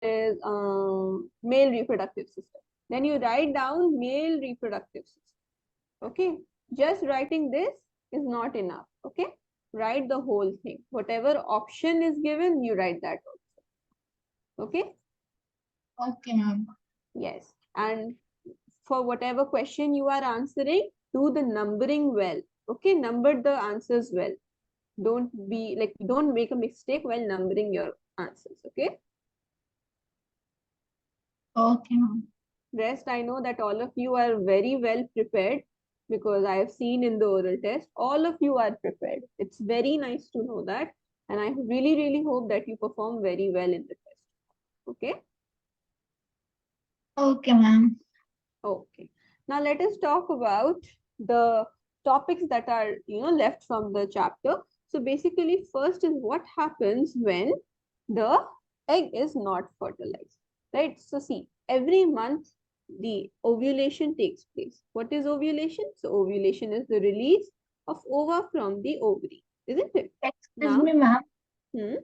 is male reproductive system. Then you write down male reproductive system. Okay, just writing this is not enough. Okay, write the whole thing. Whatever option is given, you write that also. Okay. Okay, ma'am. Yes, and for whatever question you are answering, do the numbering well. Okay, number the answers well. Don't make a mistake while numbering your answers. Okay. Okay, ma'am. Rest, I know that all of you are very well prepared because I have seen in the oral test, all of you are prepared. It's very nice to know that. And I really, really hope that you perform very well in the test. Okay. Okay, ma'am. Okay. Now let us talk about the topics that are, left from the chapter. So basically, first is what happens when the egg is not fertilized, right? So see, every month the ovulation takes place. What is ovulation? So ovulation is the release of ova from the ovary, isn't it? Excuse Now, me, ma'am. hmm,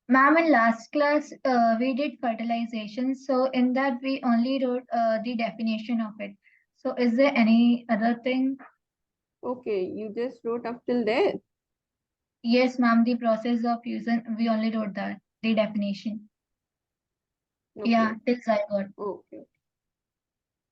Ma'am, in last class, we did fertilization. So in that, we only wrote the definition of it. So is there any other thing? okay, you just wrote up till there. Yes, ma'am, the process of fusion, we only wrote that, the definition. Okay, Yeah, till zygote. okay.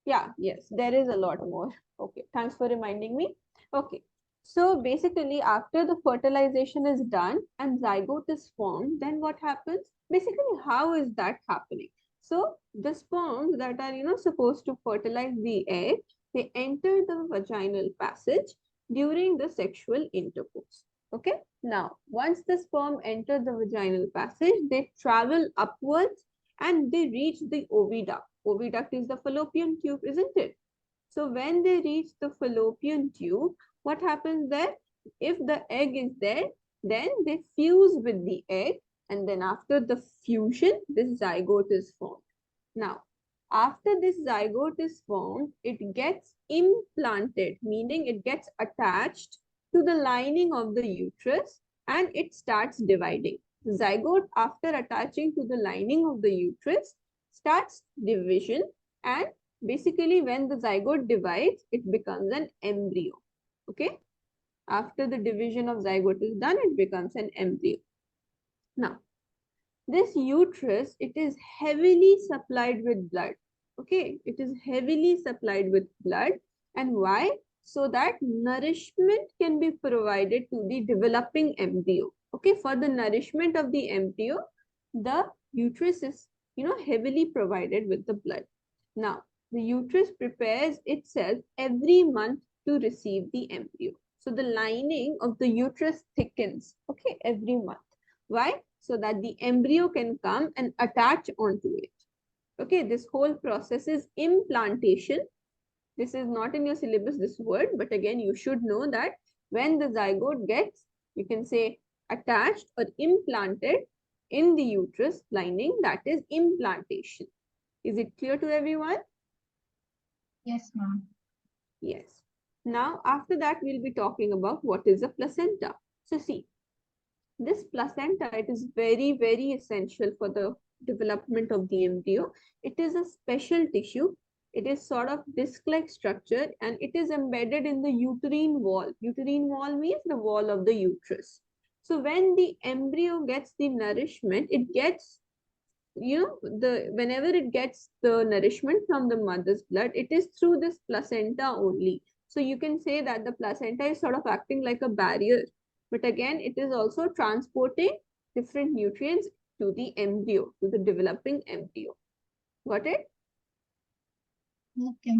Yeah, yes, there is a lot more. Okay, thanks for reminding me. Okay, so basically, after the fertilization is done and zygote is formed, then what happens? Basically, how is that happening? So, the sperms that are, supposed to fertilize the egg, they enter the vaginal passage during the sexual intercourse. Okay, now, once the sperm enter the vaginal passage, they travel upwards and they reach the oviduct. Oviduct is the fallopian tube, isn't it? So when they reach the fallopian tube, what happens there? If the egg is there, then they fuse with the egg, and then after the fusion, this zygote is formed. Now, after this zygote is formed, it gets implanted, meaning it gets attached to the lining of the uterus and it starts dividing. The zygote, after attaching to the lining of the uterus, starts division, and basically when the zygote divides, it becomes an embryo. Okay. After the division of zygote is done, it becomes an embryo. Now, this uterus, it is heavily supplied with blood. Okay, it is heavily supplied with blood. And why? So that nourishment can be provided to the developing embryo. Okay, for the nourishment of the embryo, the uterus is, heavily provided with the blood. Now, the uterus prepares itself every month to receive the embryo. So the lining of the uterus thickens, okay, every month. Why? So that the embryo can come and attach onto it. Okay, this whole process is implantation. This is not in your syllabus, this word, but again, you should know that when the zygote gets, you can say, attached or implanted in the uterus lining, that is implantation. Is it clear to everyone? Yes, ma'am. Yes. Now, after that, we'll be talking about what is a placenta. So see, this placenta, it is very, very essential for the development of the embryo. It is a special tissue. It is sort of disc-like structure and it is embedded in the uterine wall. Uterine wall means the wall of the uterus. So when the embryo gets the nourishment, it gets, whenever it gets the nourishment from the mother's blood, it is through this placenta only. So you can say that the placenta is sort of acting like a barrier, but again it is also transporting different nutrients to the embryo, to the developing embryo. Got it? Okay,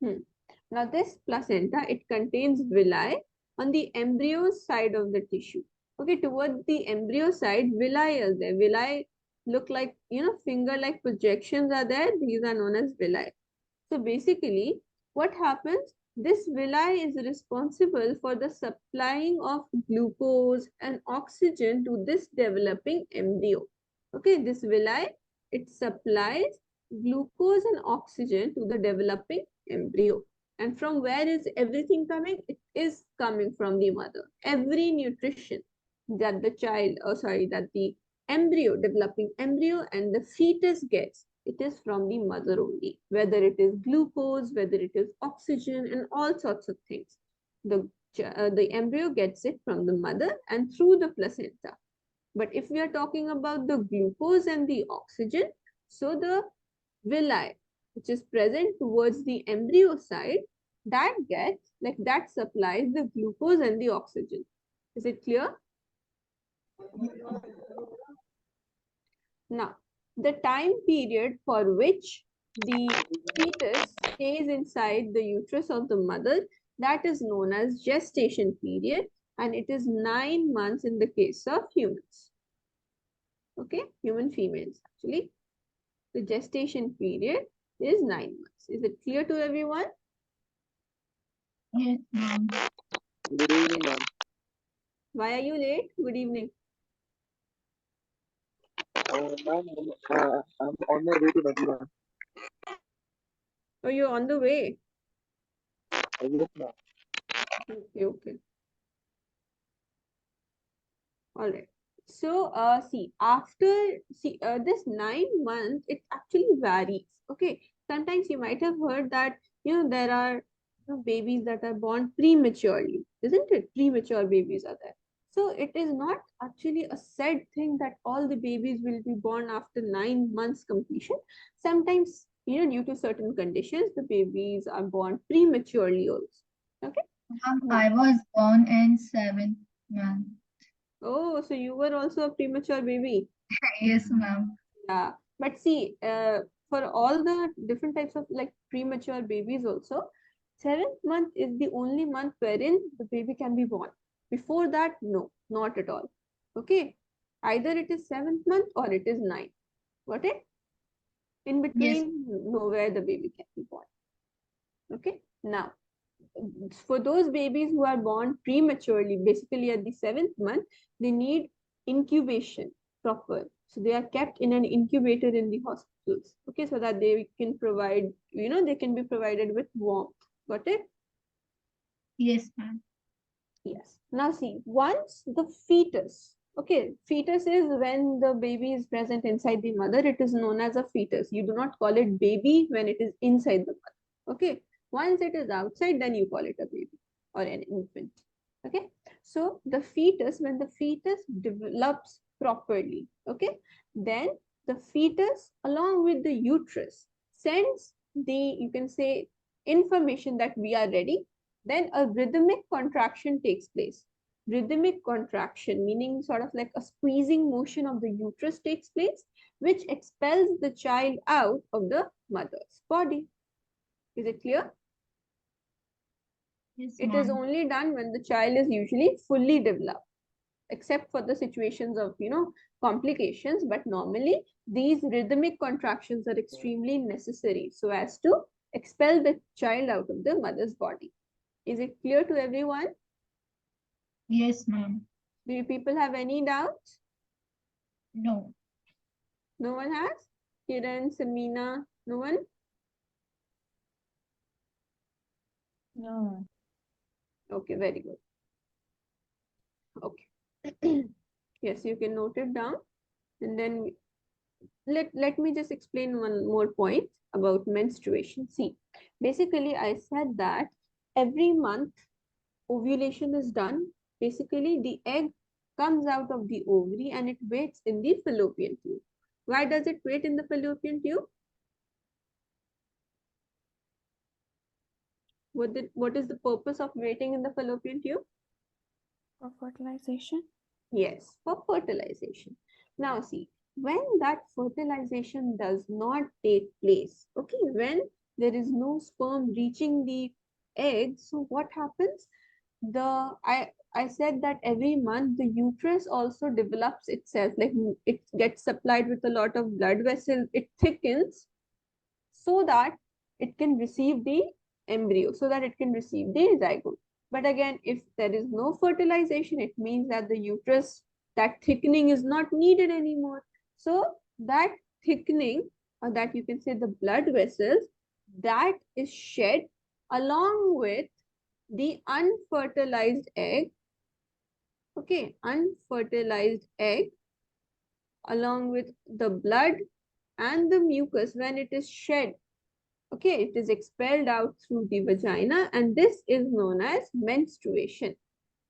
ma'am. Now this placenta, it contains villi on the embryo side of the tissue. Okay, towards the embryo side, villi is there. Villi look like, finger-like projections are there. These are known as villi. So basically, what happens? This villi is responsible for the supplying of glucose and oxygen to this developing embryo. Okay, this villi, it supplies glucose and oxygen to the developing embryo. And from where is everything coming? It is coming from the mother. Every nutrition that the child, that the embryo, developing embryo, and the fetus gets, it is from the mother only, whether it is glucose, whether it is oxygen, and all sorts of things. The embryo gets it from the mother and through the placenta. But if we are talking about the glucose and the oxygen, so the villi, which is present towards the embryo side, that gets, like that supplies the glucose and the oxygen. Is it clear? Now, the time period for which the fetus stays inside the uterus of the mother, that is known as gestation period, and it is 9 months in the case of humans. Okay, human females actually. The gestation period is 9 months. Is it clear to everyone? Yes, ma'am. Good evening, ma'am. Why are you late? Good evening. Ma'am, I'm on my way to Medina. Oh, you're on the way. Yes, ma'am. Okay, okay. All right. So, this 9 months, it actually varies. Okay. Sometimes you might have heard that, there are babies that are born prematurely, isn't it? Premature babies are there. So, it is not actually a said thing that all the babies will be born after 9 months completion. Sometimes, due to certain conditions, the babies are born prematurely also. Okay. Ma'am, Now, I was born in 7th month. oh, so you were also a premature baby. Yes, ma'am. Yeah, but see, for all the different types of like premature babies also, 7th month is the only month wherein the baby can be born. Before that, no, not at all. Okay, either it is 7th month or it is 9. Got it? In Yes, between, nowhere the baby can be born. Okay, now for those babies who are born prematurely, basically at the 7th month, they need incubation proper. So they are kept in an incubator in the hospitals, okay, so that they can provide, they can be provided with warmth. Got it? yes, ma'am. Yes. Now see, once the fetus, okay, fetus is when the baby is present inside the mother, it is known as a fetus. You do not call it baby when it is inside the mother. Okay. Once it is outside, then you call it a baby or an infant. Okay. So the fetus, when the fetus develops properly, okay, then the fetus along with the uterus sends the, you can say, information that we are ready, then a rhythmic contraction takes place. Rhythmic contraction, meaning sort of like a squeezing motion of the uterus takes place, which expels the child out of the mother's body. Is it clear? Yes, It is ma'am. only done when the child is usually fully developed, except for the situations of, complications. But normally, these rhythmic contractions are extremely necessary so as to expel the child out of the mother's body. Is it clear to everyone? Yes, ma'am. Do you people have any doubts? No. No one has? Kiran, Samina, no one? No. Okay, very good. Okay. Yes, you can note it down. And then let me just explain one more point about menstruation. See, basically I said that every month ovulation is done. Basically, the egg comes out of the ovary and it waits in the fallopian tube. Why does it wait in the fallopian tube? What is the purpose of waiting in the fallopian tube? For fertilization? Yes, for fertilization. Now see, when that fertilization does not take place, okay, when there is no sperm reaching the egg, so what happens? I said that every month the uterus also develops itself, like it gets supplied with a lot of blood vessels, it thickens so that it can receive the embryo, so that it can receive the zygote. But again, if there is no fertilization, it means that the uterus, that thickening is not needed anymore. So that thickening, or that you can say the blood vessels, that is shed along with the unfertilized egg. Okay, unfertilized egg along with the blood and the mucus when it is shed. Okay, it is expelled out through the vagina, and this is known as menstruation.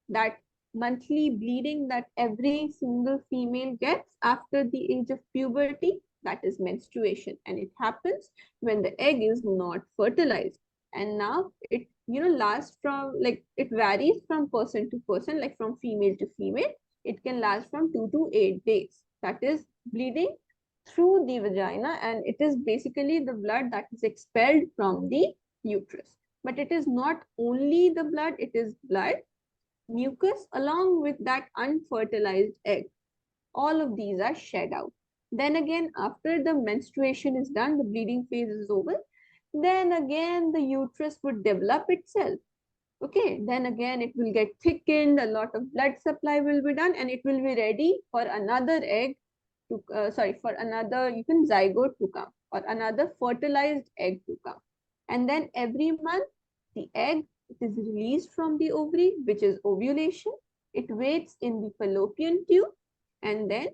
That monthly bleeding that every single female gets after the age of puberty, that is menstruation, and it happens when the egg is not fertilized. And now it lasts from, like, it varies from person to person, like from female to female. It can last from 2 to 8 days. That is bleeding through the vagina, and it is basically the blood that is expelled from the uterus. But it is not only the blood, it is blood, mucus, along with that unfertilized egg. All of these are shed out. Then again, after the menstruation is done, the bleeding phase is over, then again the uterus would develop itself. Okay, then again it will get thickened, a lot of blood supply will be done, and it will be ready for another egg to, for another, you can zygote to come, or another fertilized egg to come. And then every month, the egg, it is released from the ovary, which is ovulation. It waits in the fallopian tube, and then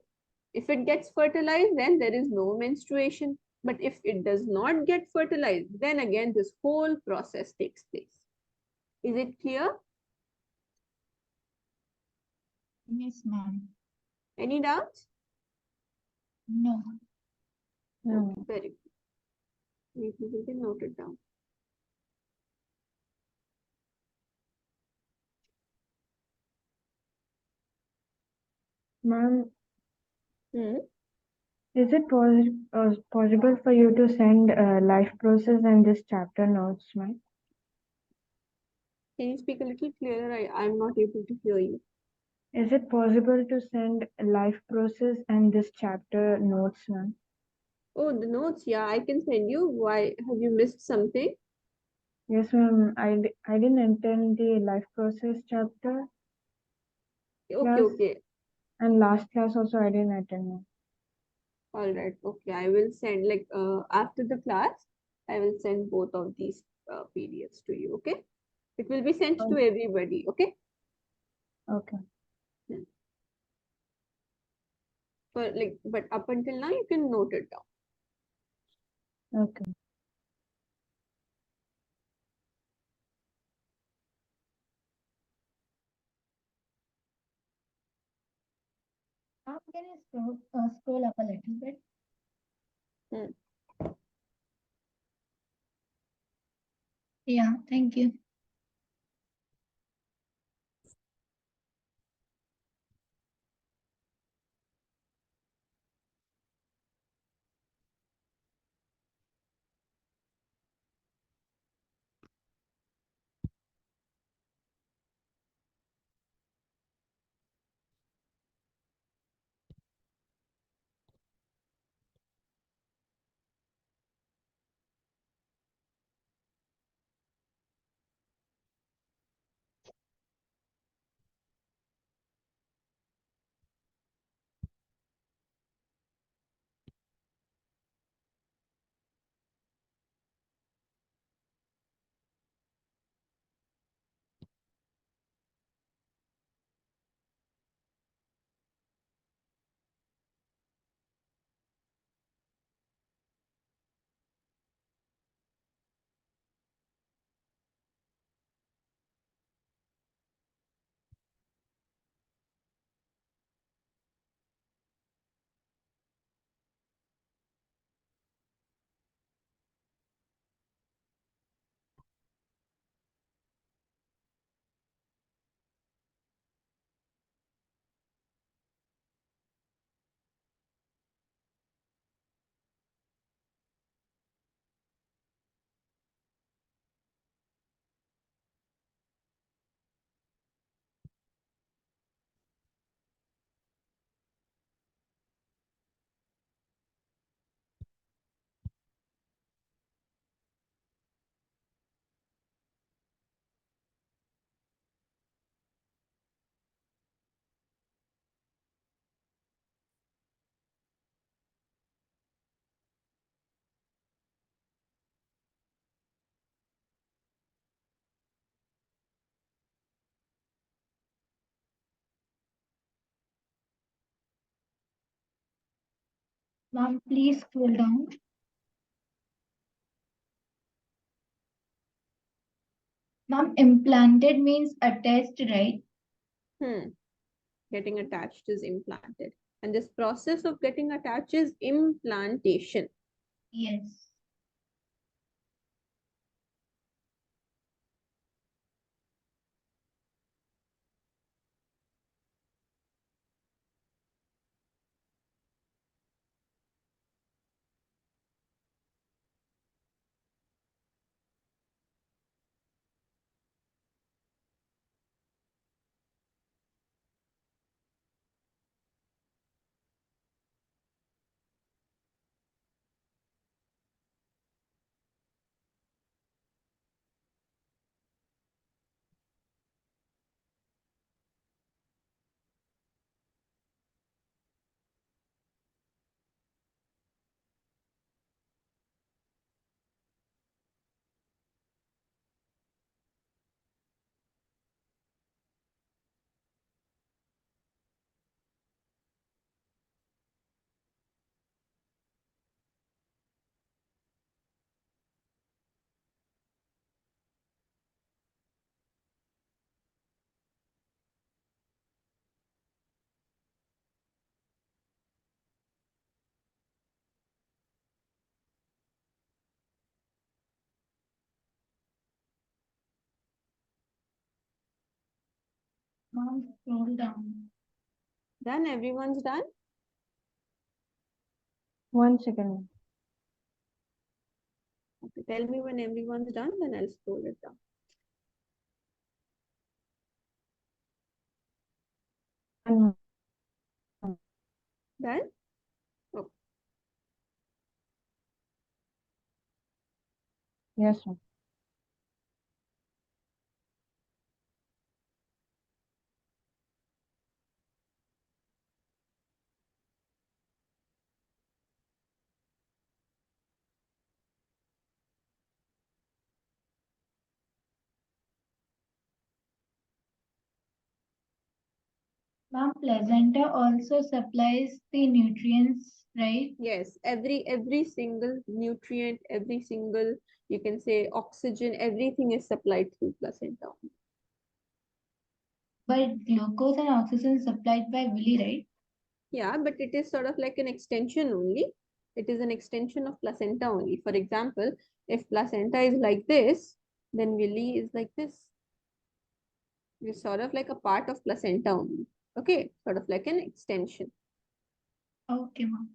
if it gets fertilized, then there is no menstruation. But if it does not get fertilized, then again this whole process takes place. Is it clear? Yes, ma'am. Any doubts? No. Okay, very good. Maybe we can note it down. Ma'am, Hmm. is it possible for you to send life process and this chapter notes, ma'am? Can you speak a little clearer? I'm not able to hear you. Is it possible to send life process and this chapter notes, ma'am? Oh, the notes. Yeah, I can send you. Why? Have you missed something? Yes, ma'am. I didn't attend the life process chapter Okay, class, okay. and last class also I didn't attend, ma'am. All right. Okay, I will send, like, after the class, I will send both of these PDFs to you. Okay, it will be sent to everybody. Okay. Okay. Hmm. For, like, but up until now, you can note it down. Okay. Can you scroll up a little bit? Hmm. Yeah, thank you. Ma'am, please scroll down. Ma'am, implanted means attached, right? Getting attached is implanted. And this process of getting attached is implantation. Yes. Ma'am, scroll down. Done? Everyone's done? 1 second. Okay, tell me when everyone's done, then I'll scroll it down. One. Done? Okay. Yes, ma'am. Ma'am, placenta also supplies the nutrients, right? Yes, every single nutrient, every single, you can say, oxygen, everything is supplied through placenta. But glucose and oxygen supplied by villi, right? Yeah, but it is sort of like an extension only. It is an extension of placenta only. For example, if placenta is like this, then villi is like this. It's sort of like a part of placenta only. Okay, sort of like an extension. Okay, ma'am.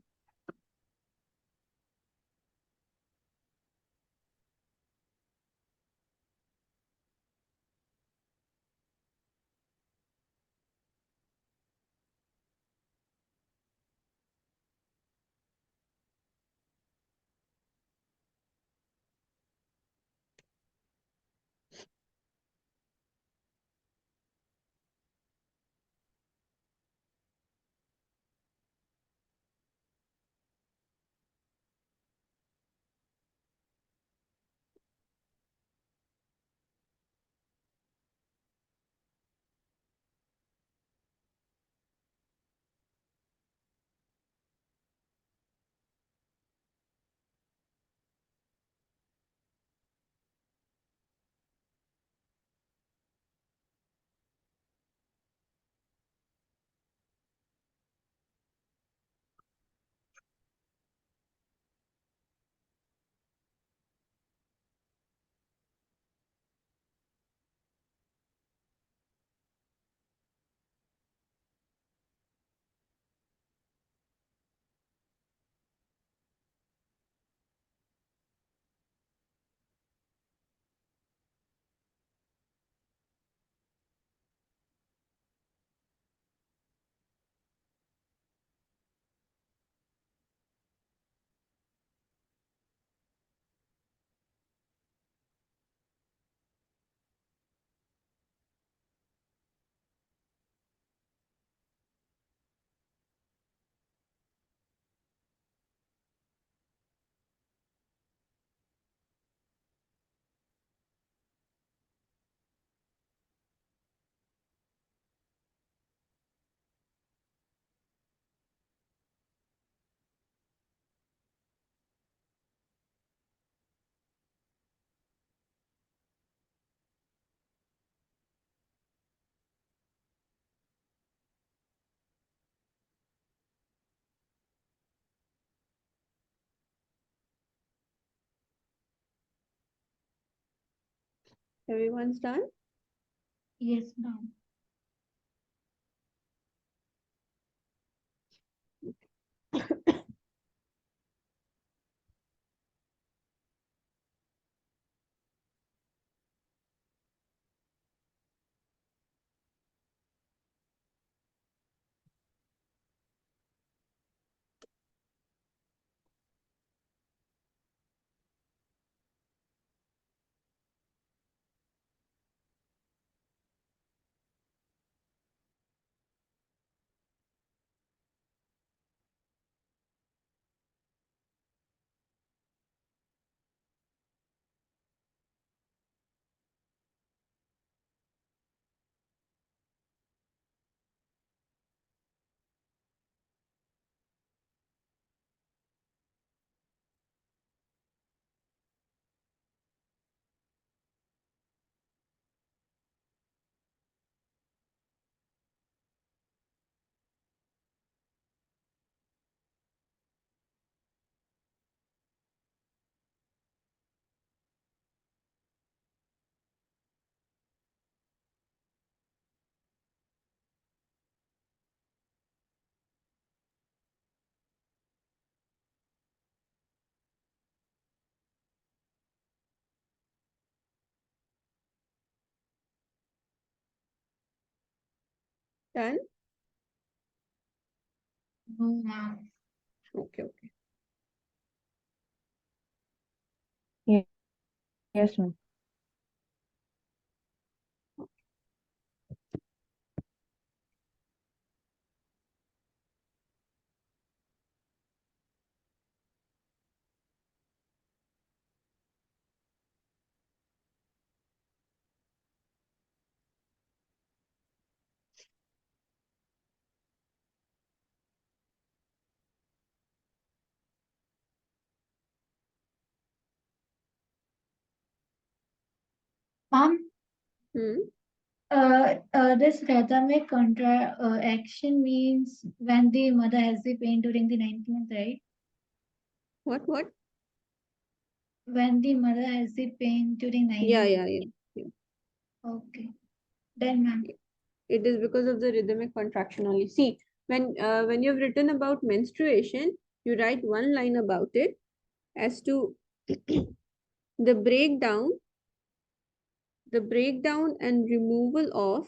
Everyone's done? Yes, ma'am. Done? No, ma'am. Okay, okay. Yes, ma'am. Ma'am, Hmm. this rhythmic contraction means when the mother has the pain during the ninth month, right? What? When the mother has the pain during ninth Yeah, month. yeah. Okay. Then, ma'am. It is because of the rhythmic contraction only. See, when you've written about menstruation, you write one line about it as to the breakdown, and removal of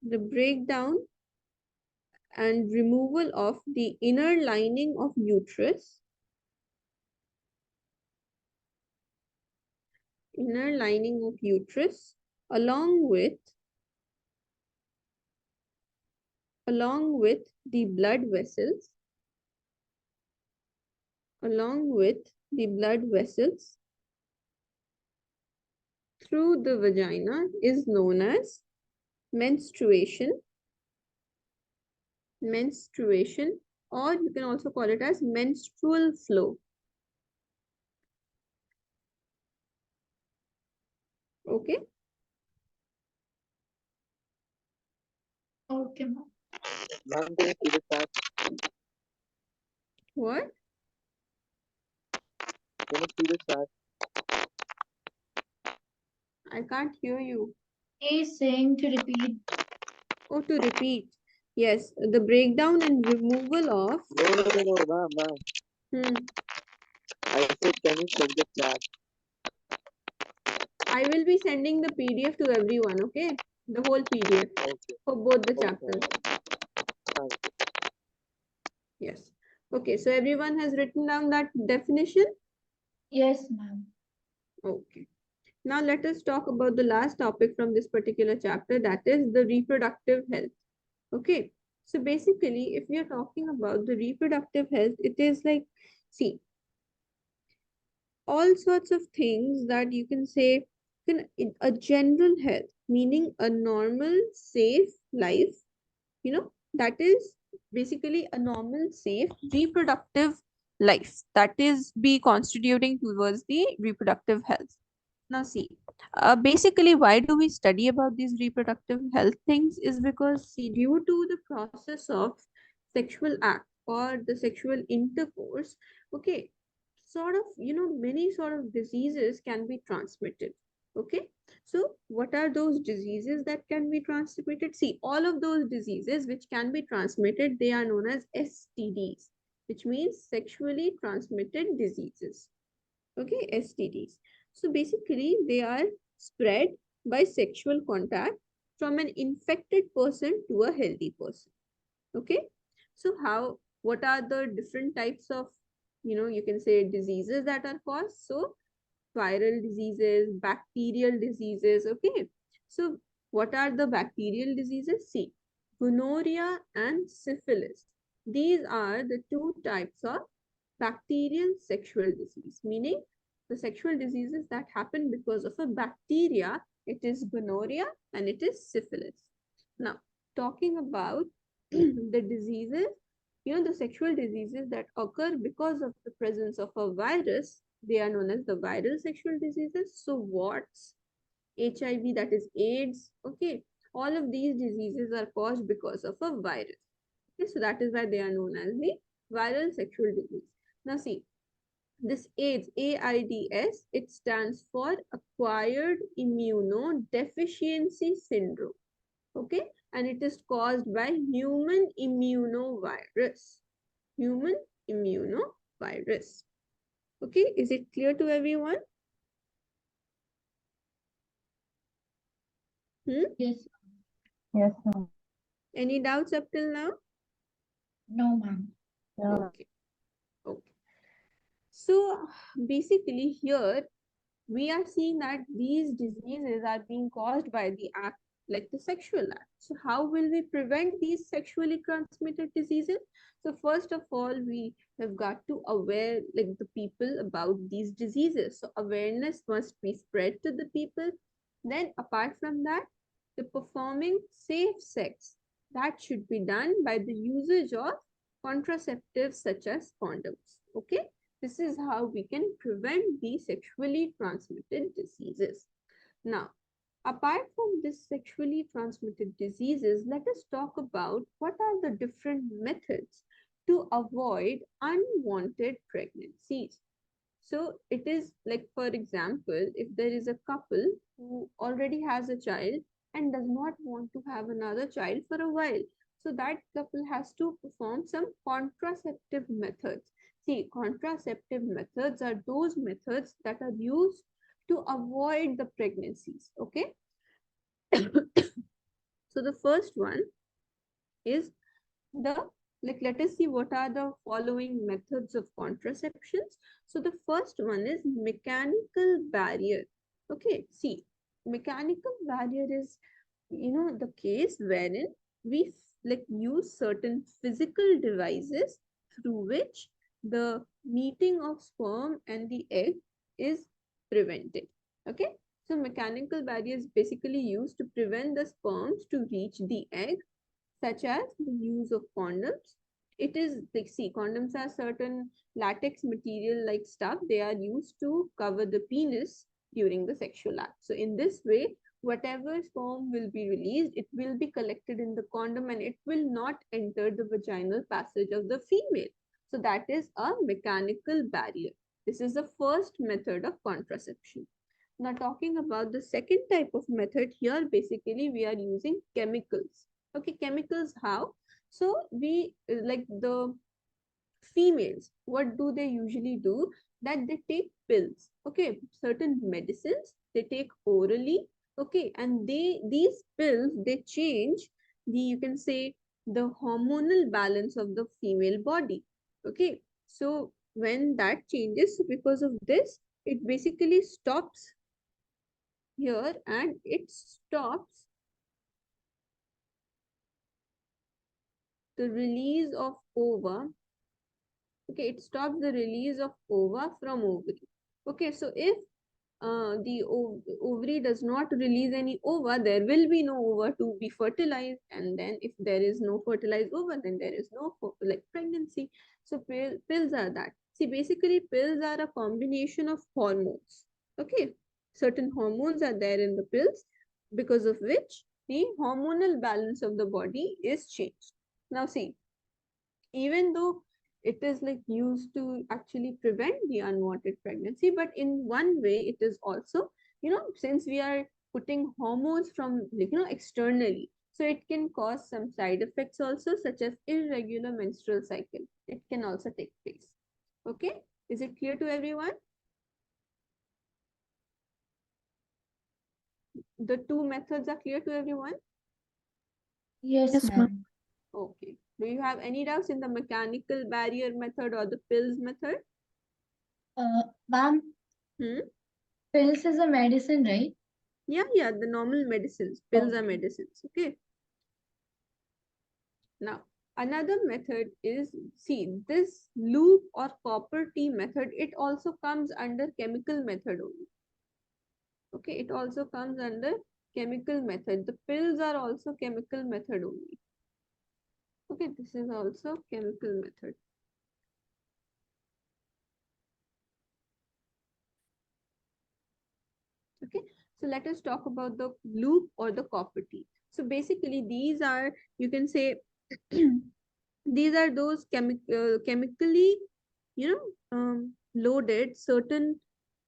the breakdown the inner lining of uterus, along with the blood vessels, through the vagina is known as menstruation, or you can also call it as menstrual flow. Okay. Okay, ma'am. Ma'am, can you see the chat? What? Can you see the chat? I can't hear you. He is saying to repeat. Oh, to repeat. Yes, the breakdown and removal of. No, ma'am. Hmm. I said, can you check the chat? I will be sending the PDF to everyone, okay? The whole PDF Okay. for both the Okay. chapters. Thank you. Yes. Okay, so everyone has written down that definition? Yes, ma'am. Okay. Now let us talk about the last topic from this particular chapter, that is the reproductive health. Okay. So basically, if we are talking about the reproductive health, it is like, see, all sorts of things that you can say a general health, meaning a normal, safe life, that is basically a normal, safe, reproductive life that is be constituting towards the reproductive health. Now, see, basically, why do we study about these reproductive health things? Is because, see, due to the process of sexual act or the sexual intercourse, okay, sort of, many sort of diseases can be transmitted. Okay, so what are those diseases that can be transmitted? See, all of those diseases which can be transmitted, they are known as STDs, which means sexually transmitted diseases. Okay, STDs. So basically, they are spread by sexual contact from an infected person to a healthy person. Okay, so what are the different types of, you can say, diseases that are caused? So viral diseases, bacterial diseases. Okay, so what are the bacterial diseases? See, gonorrhea and syphilis. These are the two types of bacterial sexual disease, meaning the sexual diseases that happen because of a bacteria. It is gonorrhea and it is syphilis. Now, talking about the diseases, the sexual diseases that occur because of the presence of a virus, they are known as the viral sexual diseases. So, warts, HIV, that is AIDS, okay, all of these diseases are caused because of a virus. Okay, so that is why they are known as the viral sexual disease. Now, see, this AIDS, AIDS, it stands for Acquired Immunodeficiency Syndrome. Okay, and it is caused by human immunovirus. Human immunovirus. Okay, is it clear to everyone? Yes. Yes, ma'am. Any doubts up till now? No, ma'am. Yeah. Okay. Okay. So basically here we are seeing that these diseases are being caused by the act, like the sexual act. So how will we prevent these sexually transmitted diseases? So first of all, we have got to aware like the people about these diseases. So awareness must be spread to the people. Then apart from that, the performing safe sex, that should be done by the usage of contraceptives such as condoms. Okay, this is how we can prevent the sexually transmitted diseases. Now, apart from this sexually transmitted diseases, let us talk about what are the different methods to avoid unwanted pregnancies. So it is like, for example, if there is a couple who already has a child and does not want to have another child for a while, so that couple has to perform some contraceptive methods. See, contraceptive methods are those methods that are used to avoid the pregnancies. Okay. So the first one is the, like, let us see what are the following methods of contraceptions. So the first one is mechanical barrier. Okay, see, mechanical barrier is, the case wherein we like use certain physical devices through which the meeting of sperm and the egg is prevented. Okay, so mechanical barrier is basically used to prevent the sperms to reach the egg, such as the use of condoms. It is like, see, condoms are certain latex material like stuff. They are used to cover the penis during the sexual act. So in this way, whatever sperm will be released, it will be collected in the condom and it will not enter the vaginal passage of the female. So that is a mechanical barrier. This is the first method of contraception. Now talking about the second type of method, here basically we are using chemicals. Okay, chemicals how? So we like the females, what do they usually do? That they take pills. Okay, certain medicines they take orally. Okay, and these pills they change the, you can say, the hormonal balance of the female body. Okay, so when that changes, because of this, it basically stops here and it stops the release of ova. Okay, it stops the release of ova from ovary. Okay, so if the ovary does not release any ova, there will be no ova to be fertilized, and then if there is no fertilized ova, then there is no like pregnancy. So pills are that. See, basically pills are a combination of hormones. Okay, certain hormones are there in the pills, because of which the hormonal balance of the body is changed. Now see, even though it is like used to actually prevent the unwanted pregnancy, but in one way it is also, since we are putting hormones from, externally, so it can cause some side effects also, such as irregular menstrual cycle. It can also take place. Okay, is it clear to everyone? The two methods are clear to everyone? Yes, Yes, ma'am. ma'am. Okay. Do you have any doubts in the mechanical barrier method or the pills method? Ma'am, Hmm? pills is a medicine, right? Yeah, the normal medicines. Pills are Okay. medicines. Okay. Now, another method is, see, this loop or copper T method, it also comes under chemical method only. Okay, it also comes under chemical method. The pills are also chemical method only. Okay, this is also chemical method. Okay, so let us talk about the loop or the copper T. So basically, these are, you can say, these are those chemically, loaded certain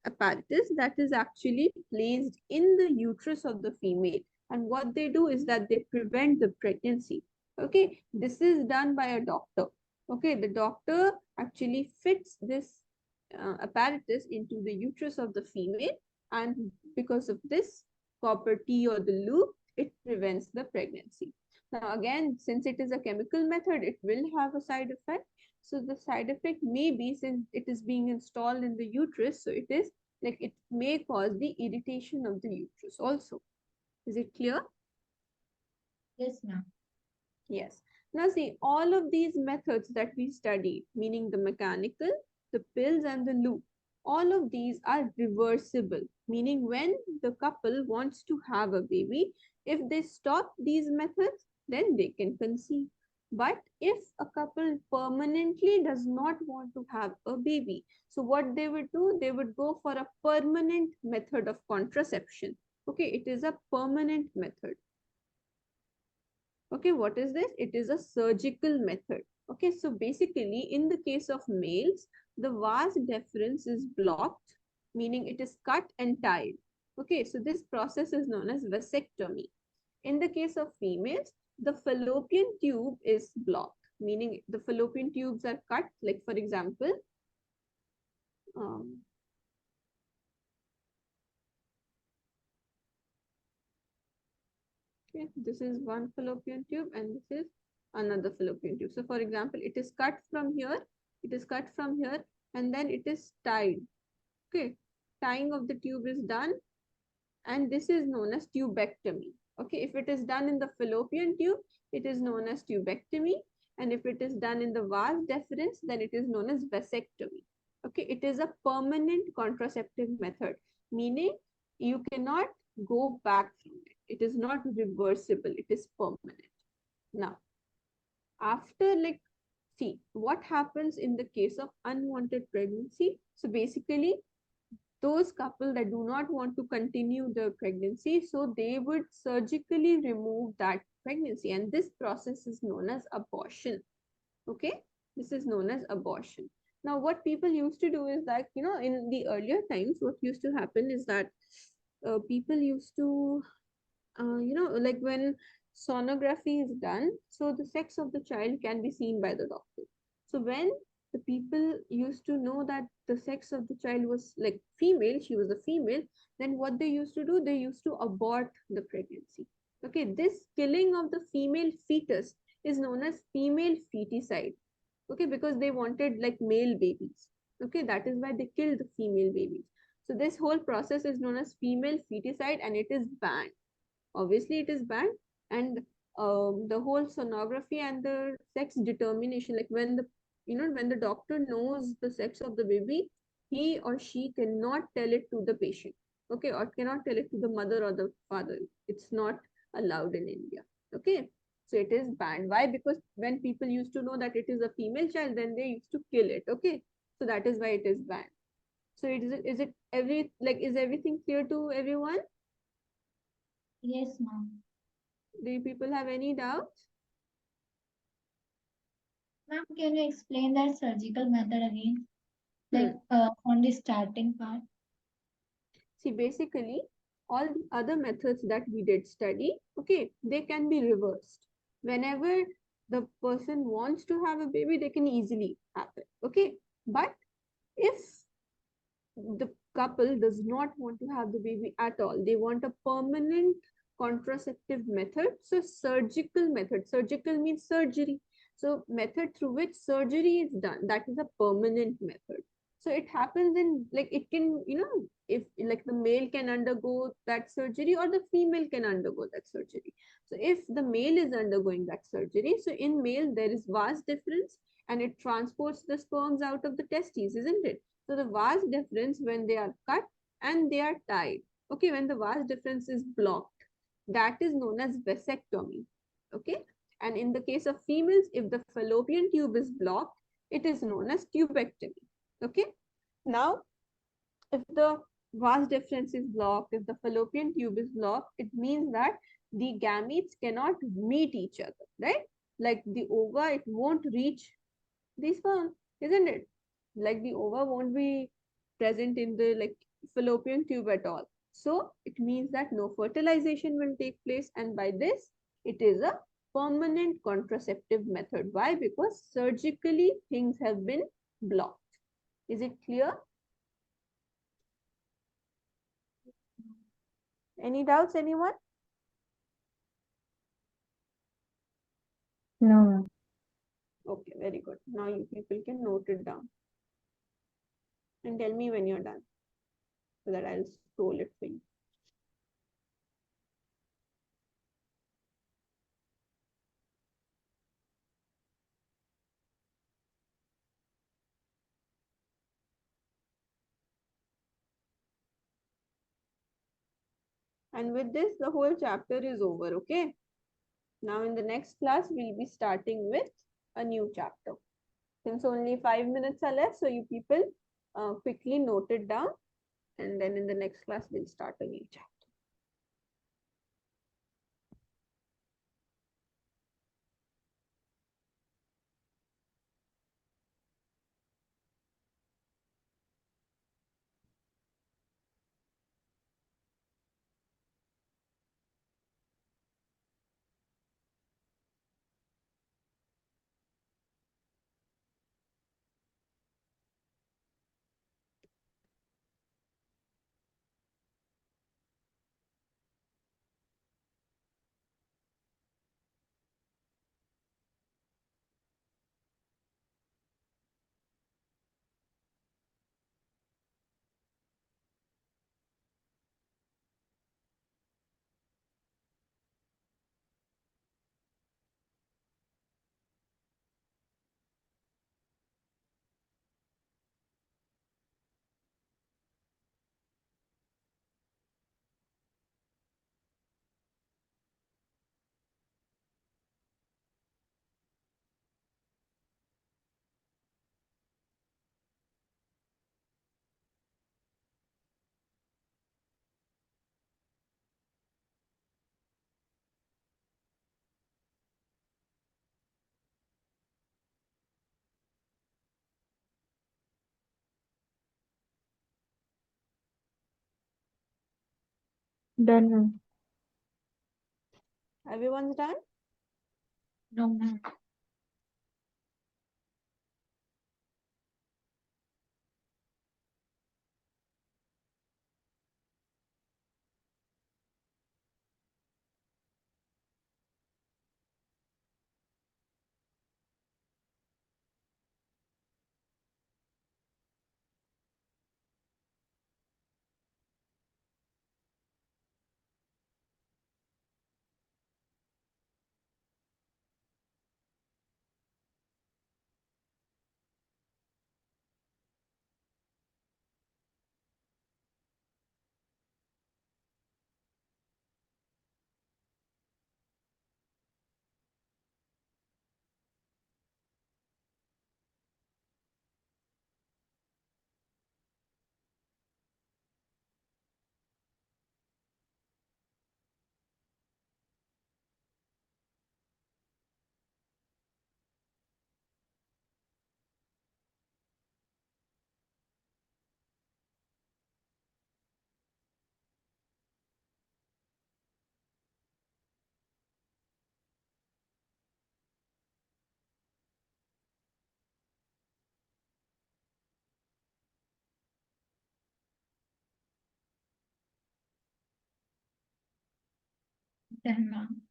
apparatus that is actually placed in the uterus of the female, and what they do is that they prevent the pregnancy. Okay, this is done by a doctor. Okay, the doctor actually fits this apparatus into the uterus of the female, and because of this copper T or the loop, it prevents the pregnancy. Now again, since it is a chemical method, it will have a side effect. So the side effect may be, since it is being installed in the uterus, so it is like it may cause the irritation of the uterus also. Is it clear? Yes, ma'am. Yes. Now see, all of these methods that we studied, meaning the mechanical, the pills and the loop, all of these are reversible, meaning when the couple wants to have a baby, if they stop these methods, then they can conceive. But if a couple permanently does not want to have a baby, so what they would do, they would go for a permanent method of contraception. Okay, it is a permanent method. Okay, what is this? It is a surgical method. Okay, so basically, in the case of males, the vas deferens is blocked, meaning it is cut and tied. Okay, so this process is known as vasectomy. In the case of females, the fallopian tube is blocked, meaning the fallopian tubes are cut. Like, for example, um, okay, this is one fallopian tube and this is another fallopian tube. So for example, it is cut from here, it is cut from here, and then it is tied. Okay, tying of the tube is done, and this is known as tubectomy. Okay, if it is done in the fallopian tube, it is known as tubectomy, and if it is done in the vas deferens, then it is known as vasectomy. Okay, it is a permanent contraceptive method, meaning you cannot go back from it. It is not reversible, it is permanent. Now, after, like, see what happens in the case of unwanted pregnancy. So basically, those couple that do not want to continue the pregnancy, so they would surgically remove that pregnancy, and this process is known as abortion. Okay, this is known as abortion. Now what people used to do is that, in the earlier times, what used to happen is that people used to, like when sonography is done, so the sex of the child can be seen by the doctor. So when the people used to know that the sex of the child was like female, she was a female, then what they used to do, they used to abort the pregnancy. Okay, this killing of the female fetus is known as female feticide. Okay, because they wanted like male babies. Okay, that is why they killed the female babies. So this whole process is known as female feticide, and it is banned. Obviously it is banned. And the whole sonography and the sex determination, like when the, when the doctor knows the sex of the baby, he or she cannot tell it to the patient. Okay, or cannot tell it to the mother or the father. It's not allowed in India. Okay, so it is banned. Why? Because when people used to know that it is a female child, then they used to kill it. Okay, so that is why it is banned. So is it every, like, is everything clear to everyone? Yes, ma'am. Do you people have any doubts? Ma'am, can you explain that surgical method again? Hmm. On the starting part. See, basically, all the other methods that we did study, okay, they can be reversed. Whenever the person wants to have a baby, they can easily have it, okay? But if the couple does not want to have the baby at all, they want a permanent contraceptive method. So surgical method, surgical means surgery. So method through which surgery is done, that is a permanent method. So it happens in, like, it can, if like the male can undergo that surgery or the female can undergo that surgery. So if the male is undergoing that surgery, so in male there is vast difference and it transports the sperms out of the testes, isn't it? So the vas deferens when they are cut and they are tied, okay, when the vas deferens is blocked, that is known as vasectomy, okay. And in the case of females, if the fallopian tube is blocked, it is known as tubectomy, okay. Now, if the vas deferens is blocked, if the fallopian tube is blocked, it means that the gametes cannot meet each other, right? Like the ova, it won't reach the sperm, isn't it? Like the ova won't be present in the like fallopian tube at all. So it means that no fertilization will take place, and by this it is a permanent contraceptive method. Why? Because surgically things have been blocked. Is it clear? Any doubts, anyone? No, ma'am. Okay, very good. Now you people can note it down and tell me when you're done so that I'll scroll it for you. And with this, the whole chapter is over, okay? Now in the next class, we'll be starting with a new chapter. Since only 5 minutes are left, so you people quickly note it down, and then in the next class, we'll start a new chapter. Done, ma'am. Everyone's done? No, ma'am. Done, ma'am.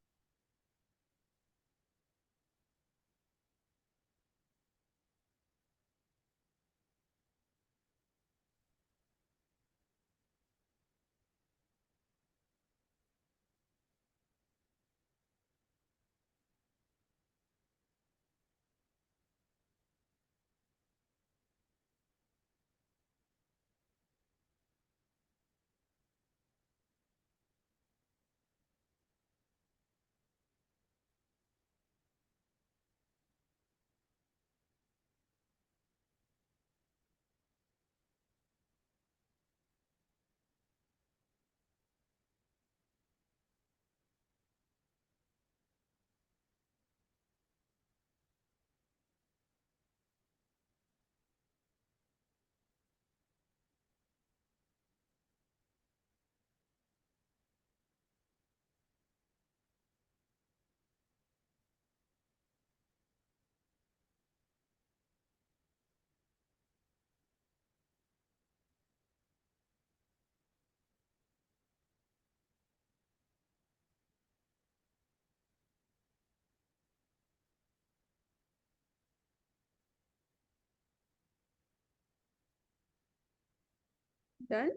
Done?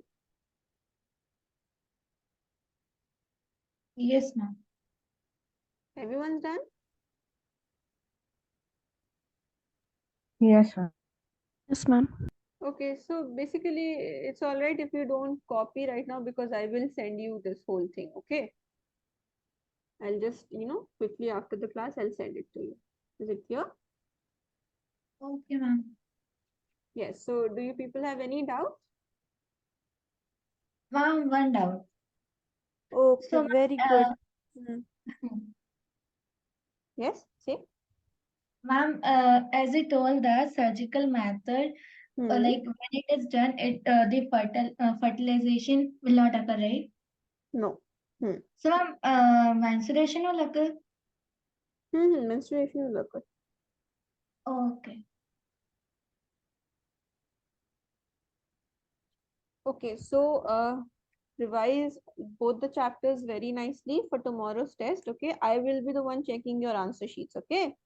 Yes, ma'am. Everyone's done? Yes, ma'am. Yes, ma'am. Okay, so basically it's all right if you don't copy right now because I will send you this whole thing, okay? I'll just, quickly after the class, I'll send it to you. Is it clear? Okay, ma'am. Yes. So do you people have any doubt? Ma'am, one doubt. Okay, So, very good. Hmm. Yes, say. ma'am, as you told the surgical method, Hmm. like when it is done, the fertilization will not occur, right? No. Hmm. So, ma'am, menstruation will occur. Menstruation will occur. Okay. Okay, so revise both the chapters very nicely for tomorrow's test. Okay, I will be the one checking your answer sheets. Okay,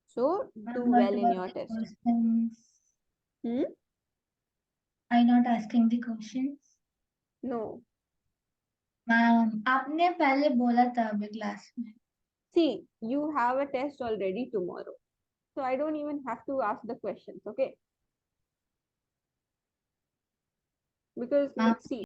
so do Ma'am, what well in about your the test. questions? Hmm. I not asking the questions. No. Ma'am आपने पहले बोला था अभी class में See, you have a test already tomorrow, so I don't even have to ask the questions. Okay, because ma'am see.